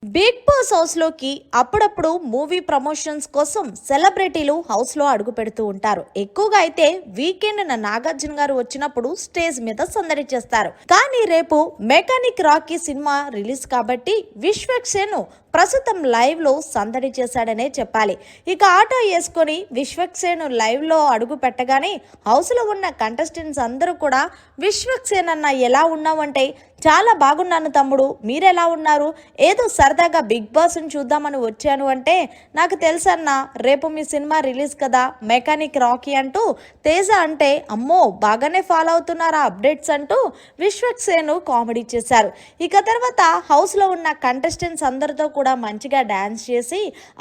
Big boss house లోకి అప్పుడప్పుడు movie promotions కోసం సెలబ్రిటీలు హౌస్ లో అడుగు పెడుతూ ఉంటారు. ఎక్కువగా అయితే వీకెండ్ నాగార్జున గారు వచ్చినప్పుడు స్టేజ్ మీద సందడి చేస్తారు. కానీ రేపు మెకానిక్ రాకీ సినిమా రిలీజ్ కాబట్టి విశ్వక్సేన్ ప్రస్తుతం లైవ్ లో సందడి చేశాడనే చెప్పాలి. ఇక ఆటో వేసుకొని విశ్వక్సేన్ లైవ్ లో అడుగు పెట్టగానే హౌస్ లో ఉన్న కంటెస్టెంట్స్ అందరూ కూడా విశ్వక్సేన్ అన్న ఎలా ఉన్నావంటే చాలా బాగున్నాను తమ్ముడు, మీరెలా ఉన్నారు, ఏదో సరదాగా బిగ్ బాస్ని చూద్దామని వచ్చాను అంటే నాకు తెలుసన్నా రేపు మీ సినిమా రిలీజ్ కదా మెకానిక్ రాకీ అంటూ తేజ అంటే అమ్మో బాగానే ఫాలో అవుతున్నారా అప్డేట్స్ అంటూ విశ్వక్సేన్ కామెడీ చేశారు. ఇక తర్వాత హౌస్లో ఉన్న కంటెస్టెంట్స్ అందరితో కూడా మంచిగా డాన్స్ చేసి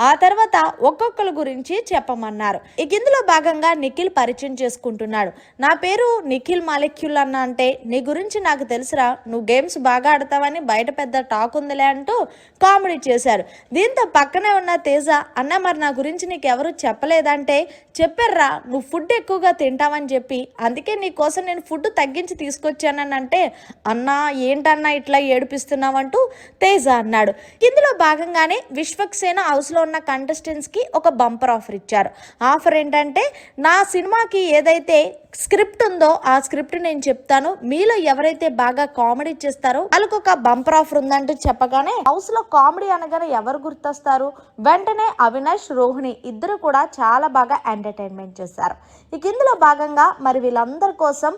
ఆ తర్వాత ఒక్కొక్కరి గురించి చెప్పమన్నారు. ఇక ఇందులో భాగంగా నిఖిల్ పరిచయం చేసుకుంటున్నాడు. నా పేరు నిఖిల్ మాలిక్యుల్ అన్న, అంటే నీ గురించి నాకు తెలుసురా, నువ్వు గేమ్స్ బాగా ఆడతావని బయట పెద్ద టాక్ ఉందిలే అంటూ కామెడీ చేశారు. దీంతో పక్కనే ఉన్న తేజ అన్న మరి నా గురించి నీకు ఎవరు చెప్పలేదంటే చెప్పారా నువ్వు ఫుడ్ ఎక్కువగా తింటావని చెప్పి, అందుకే నీ కోసం నేను ఫుడ్ తగ్గించి తీసుకొచ్చానని అంటే అన్నా ఏంటన్నా ఇట్లా ఏడిపిస్తున్నావంటూ తేజ అన్నాడు. ఇందులో భాగంగానే విశ్వక్సేన్ హౌస్లో ఉన్న కంటెస్టెంట్స్కి ఒక బంపర్ ఆఫర్ ఇచ్చారు. ఆఫర్ ఏంటంటే నా సినిమాకి ఏదైతే స్క్రిప్ట్ ఉందో ఆ స్క్రిప్ట్ నేను చెప్తాను, మీలో ఎవరైతే బాగా కామెడీ చేస్తారో వాళ్ళకి ఒక బంపర్ ఆఫర్ ఉందంటూ చెప్పగానే హౌస్ లో కామెడీ అనగానే ఎవరు గుర్తొస్తారు, వెంటనే అవినాష్ రోహిణి ఇద్దరు కూడా చాలా బాగా ఎంటర్టైన్మెంట్ చేశారు. ఇక ఇందులో భాగంగా మరి వీళ్ళందరి కోసం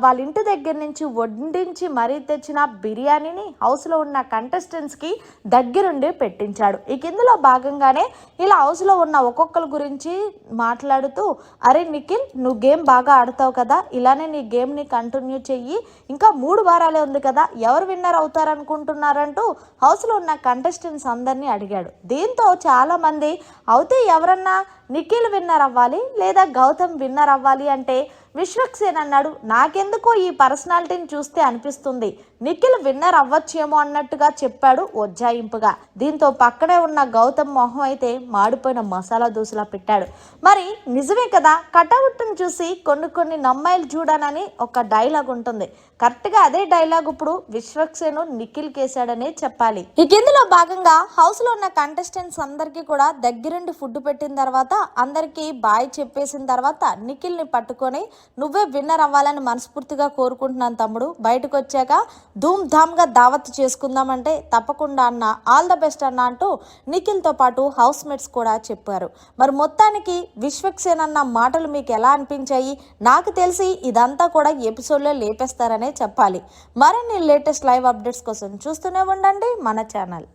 వాళ్ళ ఇంటి దగ్గర నుంచి వడ్డించి మరీ తెచ్చిన బిర్యానీని హౌస్లో ఉన్న కంటెస్టెంట్స్కి దగ్గరుండి పెట్టించాడు. ఇక ఇందులో భాగంగానే ఇలా హౌస్లో ఉన్న ఒక్కొక్కరి గురించి మాట్లాడుతూ అరే నిఖిల్ నువ్వు గేమ్ బాగా ఆడతావు కదా, ఇలానే నీ గేమ్ని కంటిన్యూ చెయ్యి, ఇంకా 3 వారాలే ఉంది కదా, ఎవరు విన్నర్ అవుతారనుకుంటున్నారంటూ హౌస్లో ఉన్న కంటెస్టెంట్స్ అందరినీ అడిగాడు. దీంతో చాలామంది అయితే ఎవరన్నా నిఖిల్ విన్నర్ అవ్వాలి లేదా గౌతమ్ విన్నర్ అవ్వాలి అంటే విశ్వక్సేన్ అన్నాడు నాకెందుకో ఈ పర్సనాలిటీని చూస్తే అనిపిస్తుంది నిఖిల్ విన్నర్ అవ్వచ్చేమో అన్నట్టుగా చెప్పాడు ఉజ్జాయింపుగా. దీంతో పక్కనే ఉన్న గౌతమ్ మొహం అయితే మాడిపోయిన మసాలా దోశలా పెట్టాడు. మరి నిజమే కదా, కటౌట్ని చూసి కొన్ని నమ్మాయిలు చూడానని ఒక డైలాగ్ ఉంటుంది, కరెక్ట్గా అదే డైలాగ్ ఇప్పుడు విశ్వక్సేన్ నిఖిల్ కేసాడనే చెప్పాలి. ఇక ఇందులో భాగంగా హౌస్లో ఉన్న కంటెస్టెంట్స్ అందరికీ కూడా దగ్గరుండి ఫుడ్ పెట్టిన తర్వాత అందరికీ బాయ్ చెప్పేసిన తర్వాత నిఖిల్ని పట్టుకొని నువ్వే విన్నర్ అవ్వాలని మనస్ఫూర్తిగా కోరుకుంటున్నాను తమ్ముడు, బయటకు వచ్చాక ధూమ్ ధామ్గా దావత్ చేసుకుందామంటే తప్పకుండా అన్న, ఆల్ ద బెస్ట్ అన్న అంటూ నిఖిల్తో పాటు హౌస్ మేట్స్ కూడా చెప్పారు. మరి మొత్తానికి విశ్వక్సేన్ అన్న మాటలు మీకు ఎలా అనిపించాయి? నాకు తెలిసి ఇదంతా కూడా ఎపిసోడ్లో లేపేస్తారనే చెప్పాలి. మరిన్ని లేటెస్ట్ లైవ్ అప్డేట్స్ కోసం చూస్తూనే ఉండండి మన ఛానల్.